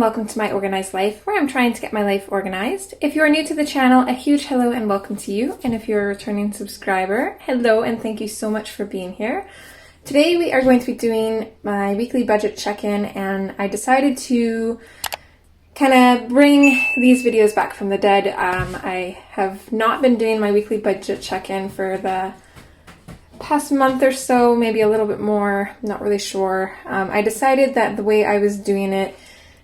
welcome to My Organized Life, where I'm trying to get my life organized. If you are new to the channel, a huge hello and welcome to you. And if you're a returning subscriber, hello and thank you so much for being here. Today we are going to be doing my weekly budget check-in, and I decided to kind of bring these videos back from the dead. I have not been doing my weekly budget check-in for the past month or so, maybe a little bit more, not really sure. I decided that the way I was doing it,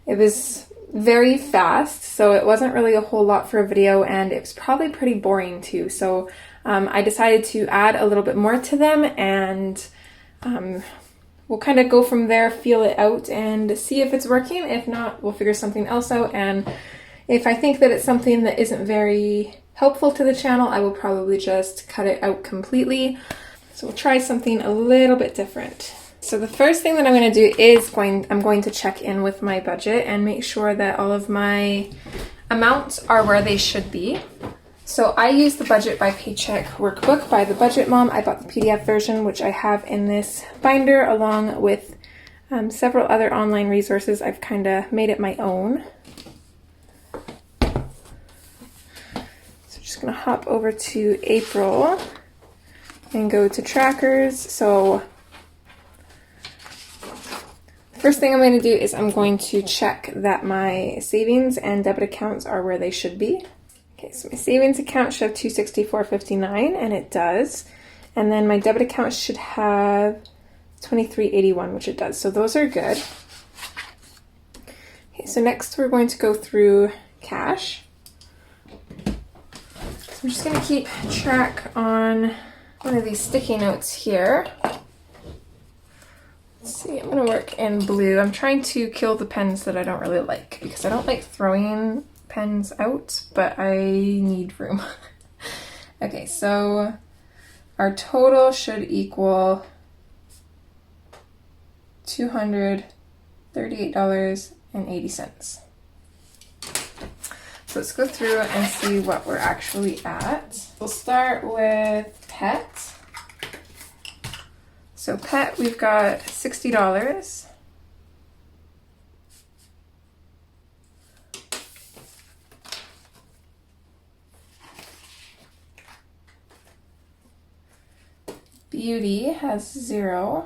it was very fast, so it wasn't really a whole lot for a video, and it was probably pretty boring too. So I decided to add a little bit more to them, and we'll kind of go from there, feel it out, and see if it's working. If not, we'll figure something else out, and if I think that it's something that isn't very helpful to the channel, I will probably just cut it out completely. So we'll try something a little bit different. So the first thing that I'm going to do is I'm going to check in with my budget and make sure that all of my amounts are where they should be. So I use the Budget by Paycheck workbook by The Budget Mom. I bought the PDF version, which I have in this binder, along with several other online resources. I've kind of made it my own. So I'm just going to hop over to April and go to trackers. So first thing I'm going to do is I'm going to check that my savings and debit accounts are where they should be. Okay, so my savings account should have $264.59, and it does. And then my debit account should have $23.81, which it does. So those are good. Okay, so next we're going to go through cash. So I'm just going to keep track on one of these sticky notes here. Let's see, I'm going to work in blue. I'm trying to kill the pens that I don't really like, because I don't like throwing pens out, but I need room. Okay, so our total should equal $238.80. So let's go through and see what we're actually at. We'll start with pet. So pet, we've got $60. Beauty has $0.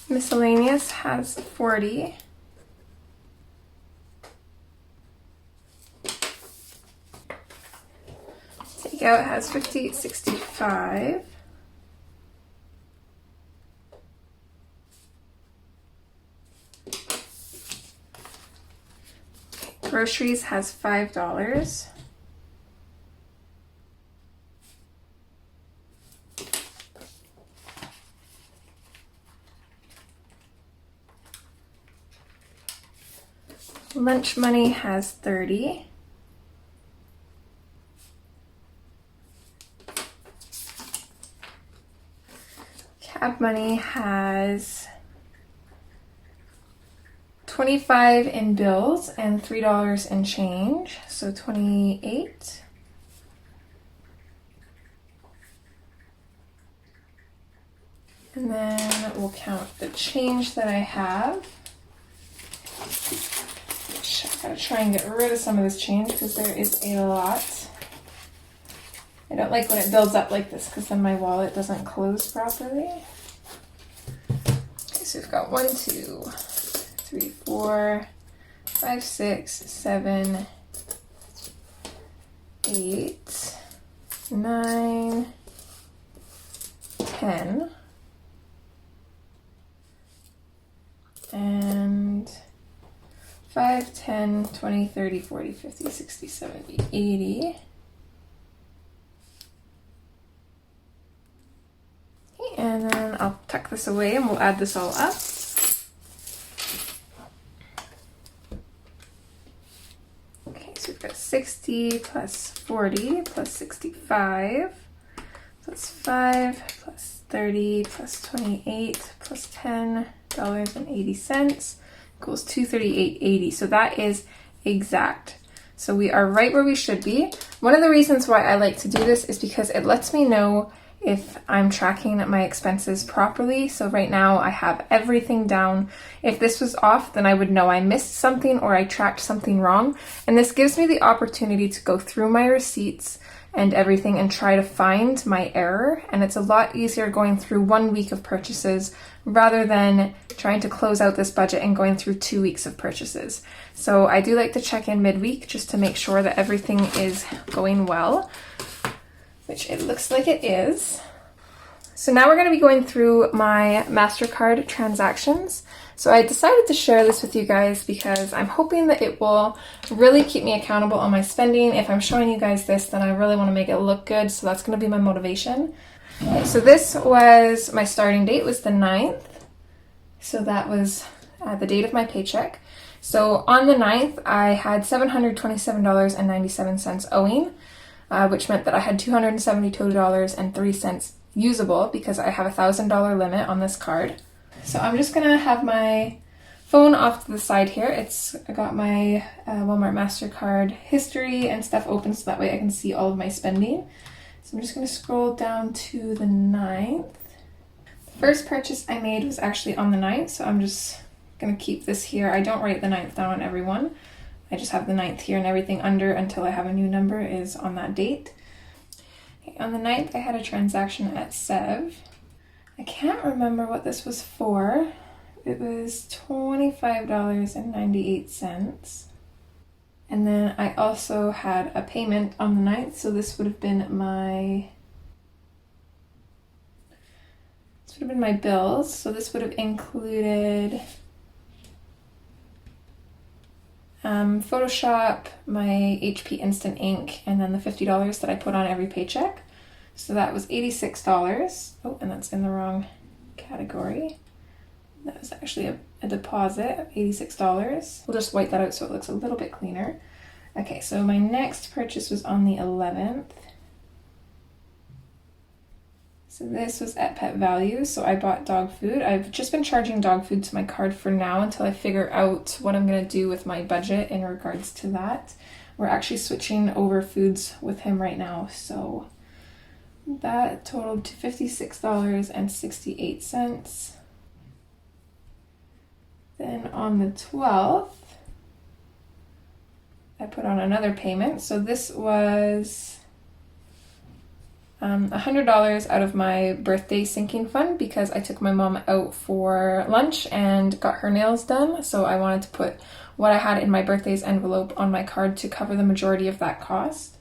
Miscellaneous has $40. Takeout has $58.65. Groceries has $5. Lunch money has $30. Cab money has $25 in bills and $3 in change, so $28. And then we'll count the change that I have. I've got to try and get rid of some of this change because there is a lot. I don't like when it builds up like this because then my wallet doesn't close properly. Okay, so we've got 1, 2, 3, 4, 5, 6, 7, 8, 9, 10, and 5, 10, 20, 30, 40, 50, 60, 70, 80. Okay, and then I'll tuck this away and we'll add this all up. Okay, so we've got 60 plus 40 plus 65. So that's 5 plus 30 plus 28 plus $10.80 equals $238.80. So that is exact. So we are right where we should be. One of the reasons why I like to do this is because it lets me know if I'm tracking my expenses properly. So right now I have everything down. If this was off, then I would know I missed something or I tracked something wrong. And this gives me the opportunity to go through my receipts and everything and try to find my error. And it's a lot easier going through 1 week of purchases rather than trying to close out this budget and going through 2 weeks of purchases. So I do like to check in midweek just to make sure that everything is going well, which it looks like it is. So now we're going to be going through my MasterCard transactions. So I decided to share this with you guys because I'm hoping that it will really keep me accountable on my spending. If I'm showing you guys this, then I really want to make it look good. So that's going to be my motivation. Okay, so this was my starting date was the 9th. So that was the date of my paycheck. So on the 9th, I had $727.97 owing, which meant that I had $272.03 usable because I have a $1,000 limit on this card. So I'm just gonna have my phone off to the side here. I got my Walmart MasterCard history and stuff open so that way I can see all of my spending. So I'm just gonna scroll down to the 9th. The first purchase I made was actually on the 9th, so I'm just gonna keep this here. I don't write the 9th down on every one. I just have the 9th here, and everything under until I have a new number is on that date. Okay, on the 9th, I had a transaction at Sev. I can't remember what this was for. It was $25.98. And then I also had a payment on the 9th, so this would have been my bills. So this would have included Photoshop, my HP Instant Ink, and then the $50 that I put on every paycheck. So that was $86. Oh, and that's in the wrong category. That was actually a deposit of $86. We'll just wipe that out so it looks a little bit cleaner. Okay, so my next purchase was on the 11th. So this was at Pet Value, so I bought dog food. I've just been charging dog food to my card for now until I figure out what I'm going to do with my budget in regards to that. We're actually switching over foods with him right now, so that totaled to $56.68. Then on the 12th, I put on another payment. So this was $100 out of my birthday sinking fund because I took my mom out for lunch and got her nails done. So I wanted to put what I had in my birthday's envelope on my card to cover the majority of that cost.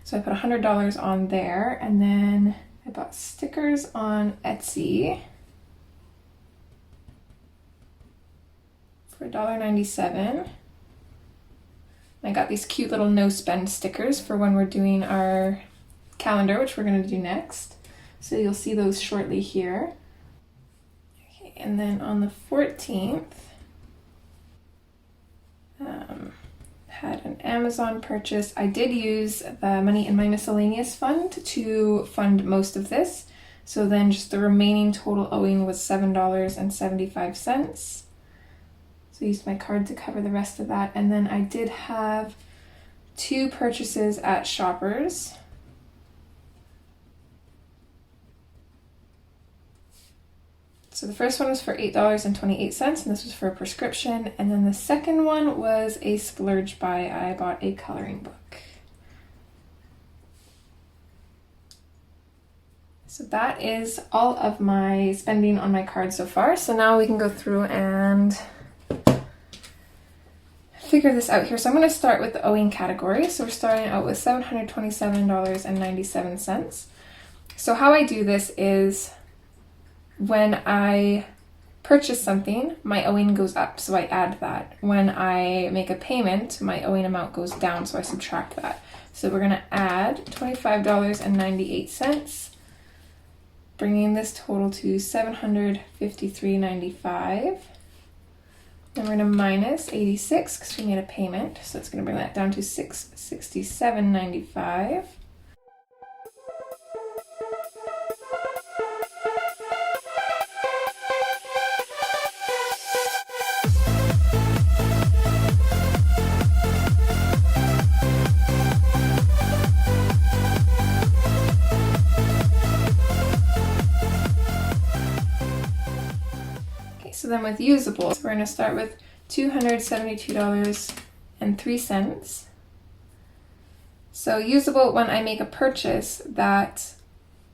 So I put $100 on there, and then I bought stickers on Etsy for $1.97. I got these cute little no spend stickers for when we're doing our calendar, which we're going to do next. So you'll see those shortly here. Okay, and then on the 14th, had an Amazon purchase. I did use the money in my miscellaneous fund to fund most of this. So then just the remaining total owing was $7.75. So I used my card to cover the rest of that. And then I did have 2 purchases at Shoppers. So the first one was for $8.28, and this was for a prescription. And then the second one was a splurge buy. I bought a coloring book. So that is all of my spending on my card so far. So now we can go through and figure this out here. So I'm going to start with the owing category. So we're starting out with $727.97. So how I do this is when I purchase something, my owing goes up, so I add that. When I make a payment, my owing amount goes down, so I subtract that. So we're going to add $25.98, bringing this total to $753.95. Then we're going to minus 86 because we made a payment, so it's going to bring that down to $667.95. then with usables, we're going to start with $272.03. So usable, when I make a purchase, that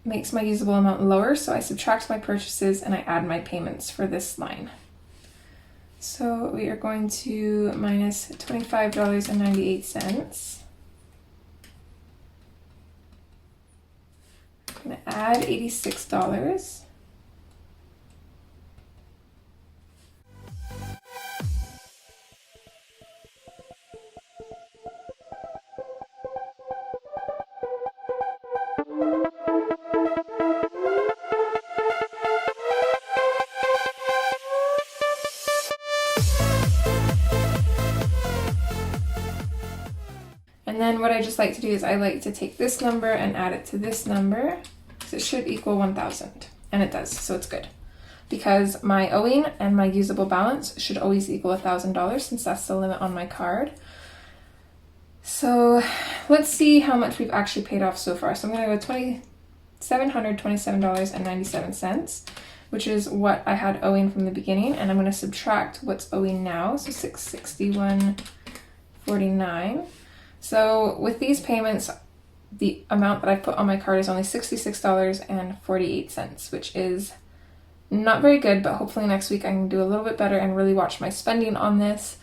makes my usable amount lower, so I subtract my purchases and I add my payments for this line. So we are going to minus $25.98. I'm going to add $86. And then what I just like to do is I like to take this number and add it to this number, because it should equal 1,000, and it does, so it's good. Because my owing and my usable balance should always equal $1,000, since that's the limit on my card. So let's see how much we've actually paid off so far. So I'm going to go $727.97, which is what I had owing from the beginning, and I'm going to subtract what's owing now, so $661.49. So with these payments, the amount that I put on my card is only $66.48, which is not very good, but hopefully next week I can do a little bit better and really watch my spending on this.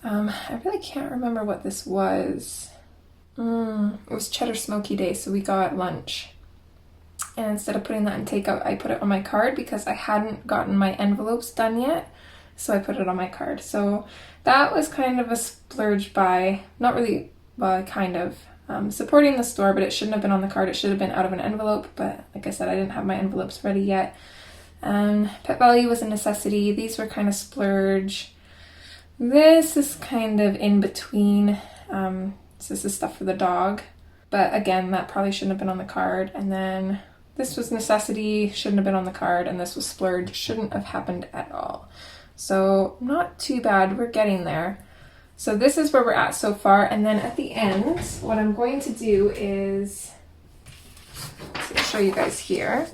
I really can't remember what this was. It was Cheddar Smoky Day, so we got lunch. And instead of putting that in takeout, I put it on my card because I hadn't gotten my envelopes done yet. So I put it on my card. So that was kind of a splurge buy. Not really, well, kind of. Supporting the store, but it shouldn't have been on the card. It should have been out of an envelope, but like I said, I didn't have my envelopes ready yet. Pet Value was a necessity. These were kind of splurge. This is kind of in between. So this is stuff for the dog. But again, that probably shouldn't have been on the card. And then this was necessity, shouldn't have been on the card. And this was splurge, shouldn't have happened at all. So not too bad, we're getting there. So this is where we're at so far. And then at the end, what I'm going to do is, so I'll show you guys here.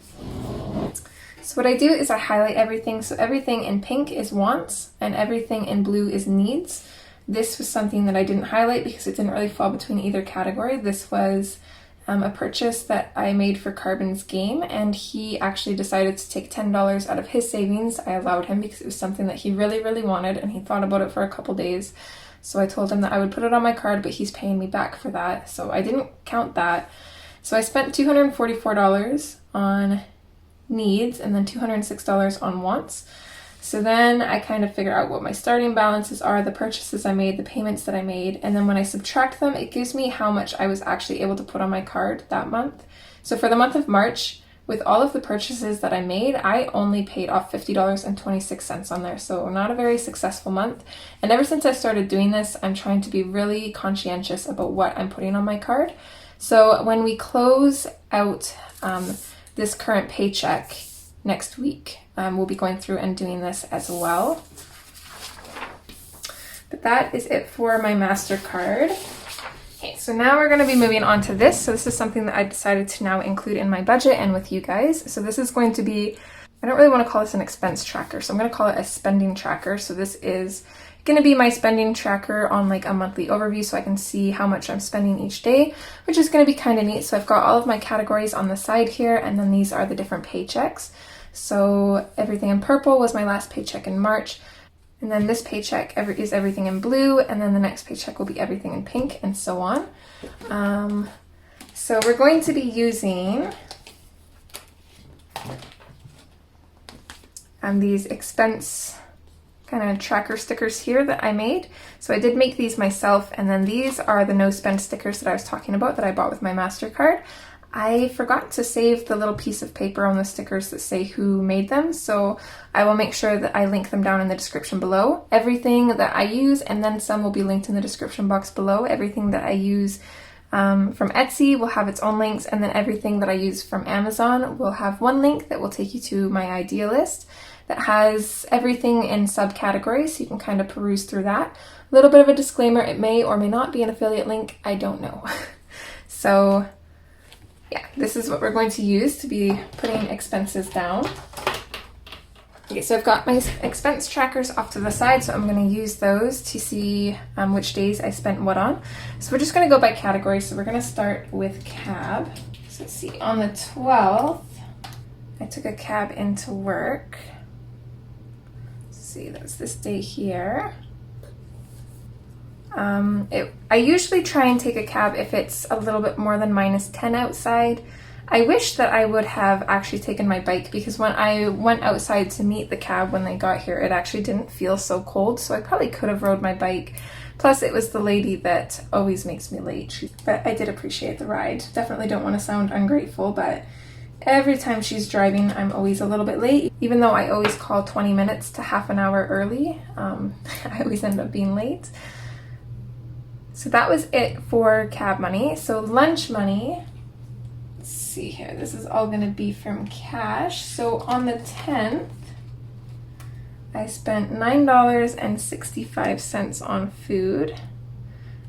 So what I do is I highlight everything. So everything in pink is wants and everything in blue is needs. This was something that I didn't highlight because it didn't really fall between either category. This was a purchase that I made for Carbon's game, and he actually decided to take $10 out of his savings. I allowed him because it was something that he really, really wanted, and he thought about it for a couple days. So I told him that I would put it on my card, but he's paying me back for that. So I didn't count that. So I spent $244 on needs and then $206 on wants. So then I kind of figure out what my starting balances are, the purchases I made, the payments that I made, and then when I subtract them, it gives me how much I was actually able to put on my card that month. So for the month of March, with all of the purchases that I made, I only paid off $50.26 on there, so not a very successful month. And ever since I started doing this, I'm trying to be really conscientious about what I'm putting on my card. So when we close out this current paycheck next week, we'll be going through and doing this as well. But that is it for my MasterCard. Okay, so now we're going to be moving on to this. So this is something that I decided to now include in my budget and with you guys. So this is going to be, I don't really want to call this an expense tracker, so I'm going to call it a spending tracker. So this is going to be my spending tracker on like a monthly overview, so I can see how much I'm spending each day, which is going to be kind of neat. So I've got all of my categories on the side here, and then these are the different paychecks. So everything in purple was my last paycheck in March. And then this paycheck is everything in blue, and then the next paycheck will be everything in pink, and so on. So we're going to be using these expense kind of tracker stickers here that I made. So I did make these myself, and then these are the no spend stickers that I was talking about that I bought with my MasterCard. I forgot to save the little piece of paper on the stickers that say who made them, so I will make sure that I link them down in the description below. Everything that I use and then some will be linked in the description box below. Everything that I use from Etsy will have its own links, and then everything that I use from Amazon will have one link that will take you to my idea list that has everything in subcategories, so you can kind of peruse through that. A little bit of a disclaimer, it may or may not be an affiliate link, I don't know. So yeah, this is what we're going to use to be putting expenses down. Okay, so I've got my expense trackers off to the side, so I'm going to use those to see which days I spent what on. So we're just going to go by category. So we're going to start with cab. So let's see, on the 12th, I took a cab into work. Let's see, that's this day here. I usually try and take a cab if it's a little bit more than -10 outside. I wish that I would have actually taken my bike, because when I went outside to meet the cab when they got here, it actually didn't feel so cold, so I probably could have rode my bike. Plus, it was the lady that always makes me late. But I did appreciate the ride. Definitely don't want to sound ungrateful, but every time she's driving, I'm always a little bit late. Even though I always call 20 minutes to half an hour early, I always end up being late. So that was it for cab money. So lunch money, let's see here, this is all going to be from cash. So on the 10th, I spent $9.65 on food.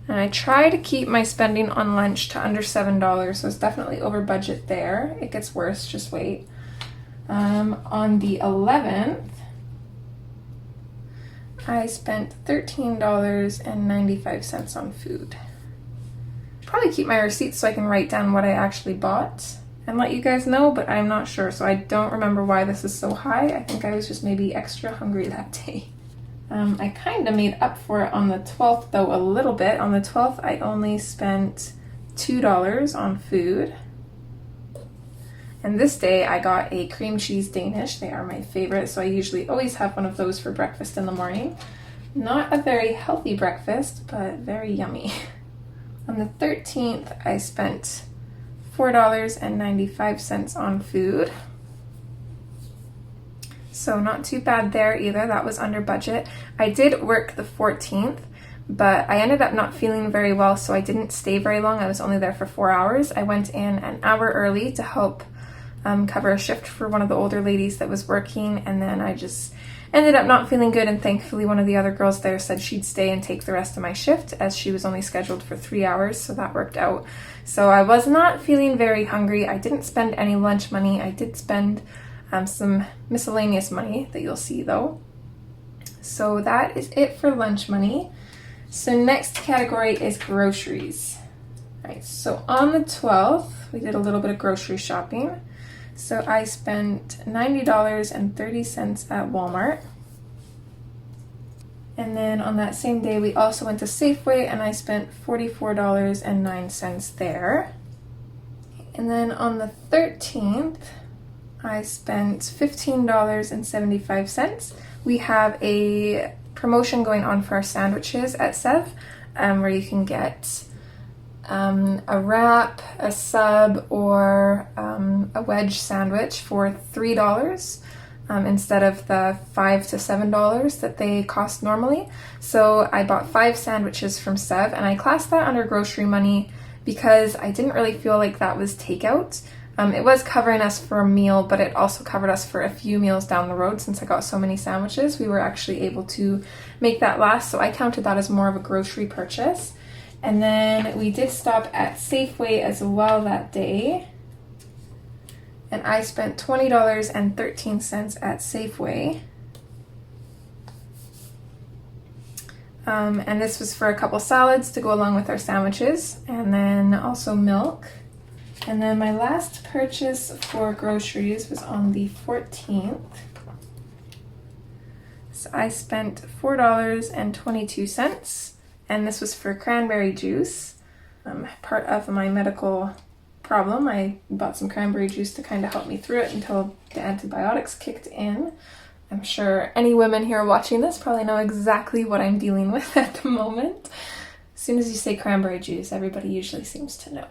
And I try to keep my spending on lunch to under $7, so it's definitely over budget there. It gets worse, just wait. On the 11th, I spent $13.95 on food. Probably keep my receipts so I can write down what I actually bought and let you guys know, but I'm not sure, so I don't remember why this is so high. I think I was just maybe extra hungry that day. I kind of made up for it on the 12th though, a little bit. On the 12th, I only spent $2 on food. And this day I got a cream cheese Danish. They are my favorite, so I usually always have one of those for breakfast in the morning. Not a very healthy breakfast, but very yummy. On the 13th, I spent $4.95 on food. So not too bad there either. That was under budget. I did work the 14th, but I ended up not feeling very well, so I didn't stay very long. I was only there for 4 hours. I went in an hour early to help cover a shift for one of the older ladies that was working, and then I just ended up not feeling good, and thankfully one of the other girls there said she'd stay and take the rest of my shift, as she was only scheduled for 3 hours, so that worked out. So I was not feeling very hungry. I didn't spend any lunch money. I did spend some miscellaneous money that you'll see though. So that is it for lunch money. So next category is groceries. All right, so on the 12th, we did a little bit of grocery shopping. So I spent $90.30 at Walmart. And then on that same day, we also went to Safeway, and I spent $44.09 there. And then on the 13th, I spent $15.75. We have a promotion going on for our sandwiches at Sev, where you can get a wrap, a sub, or a wedge sandwich for $3 instead of the $5 to $7 that they cost normally. So I bought 5 sandwiches from Sev, and I classed that under grocery money because I didn't really feel like that was takeout. It was covering us for a meal, but it also covered us for a few meals down the road. Since I got so many sandwiches, we were actually able to make that last, so I counted that as more of a grocery purchase. And then we did stop at Safeway as well that day, and I spent $20.13 at Safeway. And this was for a couple salads to go along with our sandwiches, and then also milk. And then my last purchase for groceries was on the 14th. So I spent $4.22, and this was for cranberry juice. Part of my medical problem, I bought some cranberry juice to kind of help me through it until the antibiotics kicked in. I'm sure any women here watching this probably know exactly what I'm dealing with at the moment. As soon as you say cranberry juice, everybody usually seems to know.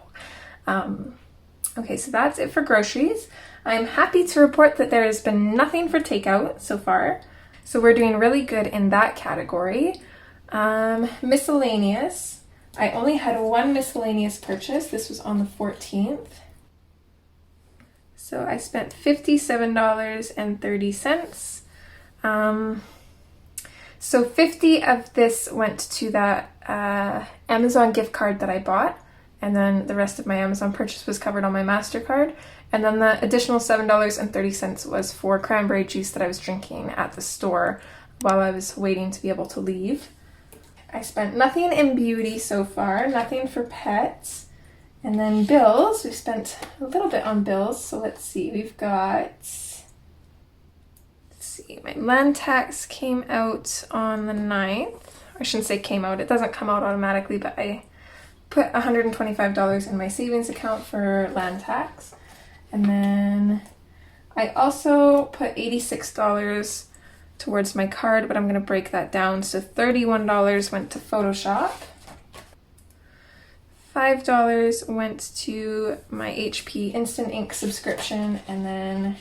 Okay, so that's it for groceries. I'm happy to report that there has been nothing for takeout so far. So we're doing really good in that category. Miscellaneous. I only had one miscellaneous purchase. This was on the 14th. So I spent $57.30. So 50 of this went to that Amazon gift card that I bought. and then the rest of my Amazon purchase was covered on my MasterCard. And then the additional $7.30 was for cranberry juice that I was drinking at the store while I was waiting to be able to leave. I spent nothing in beauty so far, nothing for pets. And then bills, we spent a little bit on bills. So let's see, we've got, my land tax came out on the 9th. I shouldn't say came out, it doesn't come out automatically, but I put $125 in my savings account for land tax. And then I also put $86 towards my card, but I'm going to break that down. So $31 went to Photoshop. $5 went to my HP Instant Ink subscription, and then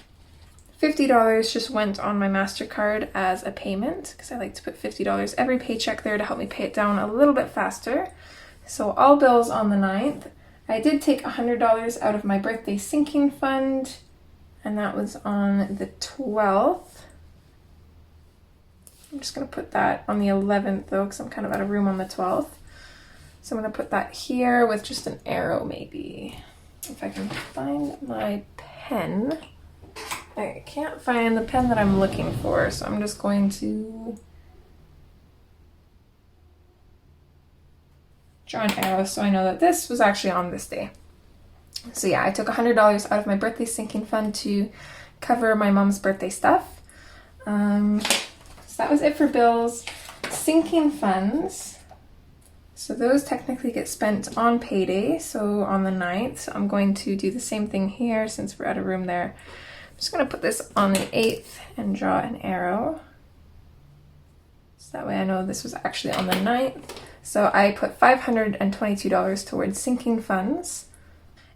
$50 just went on my MasterCard as a payment because I like to put $50 every paycheck there to help me pay it down a little bit faster. So all bills on the 9th. I did take $100 out of my birthday sinking fund, and that was on the 12th. I'm just going to put that on the 11th though, because I'm kind of out of room on the 12th. So I'm going to put that here with just an arrow maybe. If I can find my pen. I can't find the pen that I'm looking for, so I'm just going to draw an arrow so I know that this was actually on this day. So yeah, I took $100 out of my birthday sinking fund to cover my mom's birthday stuff. So that was it for bills. Sinking funds, so those technically get spent on payday, so on the 9th. So I'm going to do the same thing here since we're out of room there. I'm just going to put this on the 8th and draw an arrow. So that way I know this was actually on the 9th. So I put $522 towards sinking funds.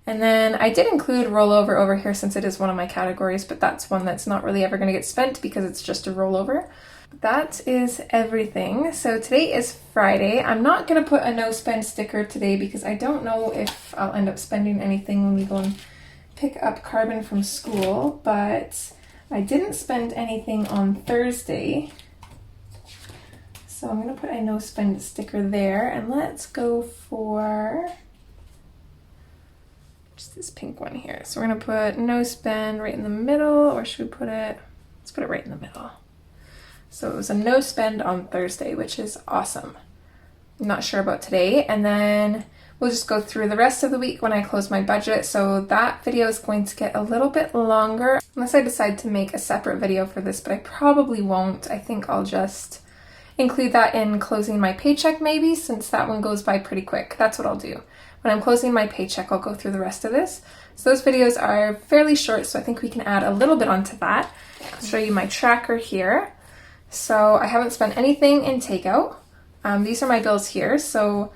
And then I did include rollover over here since it is one of my categories, but that's one that's not really ever going to get spent because it's just a rollover. That is everything. So today is Friday. I'm not going to put a no spend sticker today because I don't know if I'll end up spending anything when we go and pick up Carbon from school, but I didn't spend anything on Thursday. So I'm going to put a no spend sticker there, and let's go for just this pink one here. So we're going to put no spend right in the middle, or should we put it, let's put it right in the middle. So it was a no spend on Thursday, which is awesome. I'm not sure about today. And then we'll just go through the rest of the week when I close my budget. So that video is going to get a little bit longer, unless I decide to make a separate video for this, but I probably won't. I think I'll just include that in closing my paycheck maybe, since that one goes by pretty quick. That's what I'll do. When I'm closing my paycheck, I'll go through the rest of this. So those videos are fairly short, so I think we can add a little bit onto that. I'll show you my tracker here. So I haven't spent anything in takeout. These are my bills here. So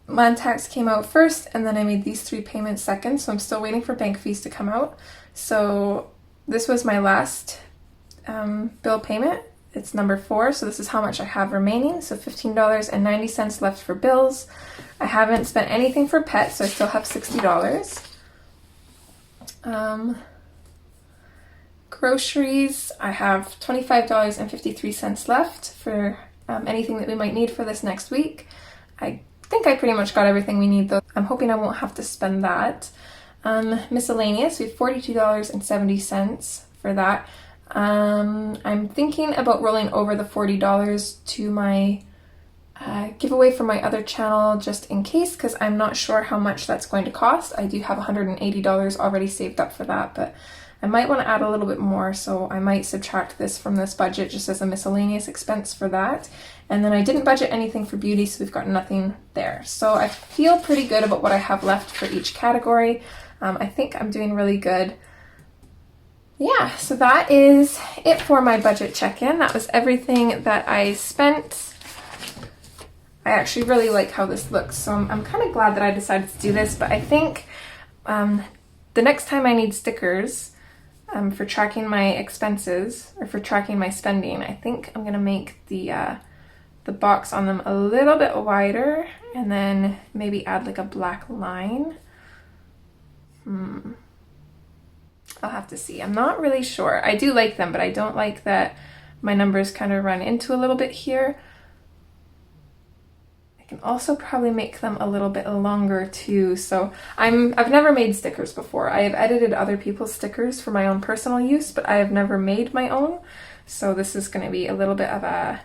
land tax came out first, and then I made these 3 payments second. So I'm still waiting for bank fees to come out. So this was my last bill payment. It's number 4, so this is how much I have remaining. So $15.90 left for bills. I haven't spent anything for pets, so I still have $60. Groceries, I have $25.53 left for anything that we might need for this next week. I think I pretty much got everything we need though. I'm hoping I won't have to spend that. Miscellaneous, we have $42.70 for that. I'm thinking about rolling over the $40 to my giveaway for my other channel just in case, because I'm not sure how much that's going to cost. I do have $180 already saved up for that, but I might want to add a little bit more, so I might subtract this from this budget just as a miscellaneous expense for that. And then I didn't budget anything for beauty, so we've got nothing there. So I feel pretty good about what I have left for each category. I think I'm doing really good. Yeah, so that is it for my budget check-in. That was everything that I spent. I actually really like how this looks, so I'm kind of glad that I decided to do this, but I think the next time I need stickers for tracking my expenses or for tracking my spending, I think I'm going to make the box on them a little bit wider and then maybe add like a black line. I'll have to see. I'm not really sure. I do like them, but I don't like that my numbers kind of run into a little bit here. I I can also probably make them a little bit longer too. So I've never made stickers before. I have edited other people's stickers for my own personal use, but I have never made my own. So this is going to be a little bit of a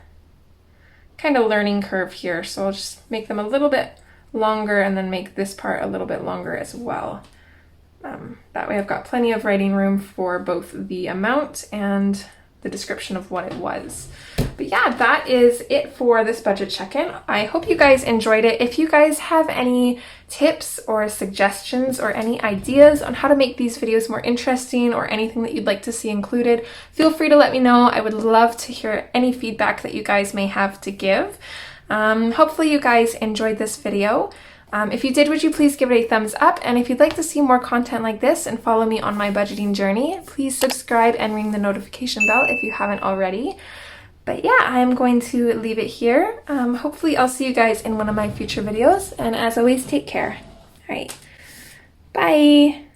kind of learning curve here. So I'll just make them a little bit longer and then make this part a little bit longer as well. That way I've got plenty of writing room for both the amount and the description of what it was. But yeah, that is it for this budget check-in. I hope you guys enjoyed it. If you guys have any tips or suggestions or any ideas on how to make these videos more interesting or anything that you'd like to see included, feel free to let me know. I would love to hear any feedback that you guys may have to give. Hopefully you guys enjoyed this video. If you did, would you please give it a thumbs up? And if you'd like to see more content like this and follow me on my budgeting journey, please subscribe and ring the notification bell if you haven't already. But yeah, I'm going to leave it here. Hopefully I'll see you guys in one of my future videos. And as always, take care. All right, bye.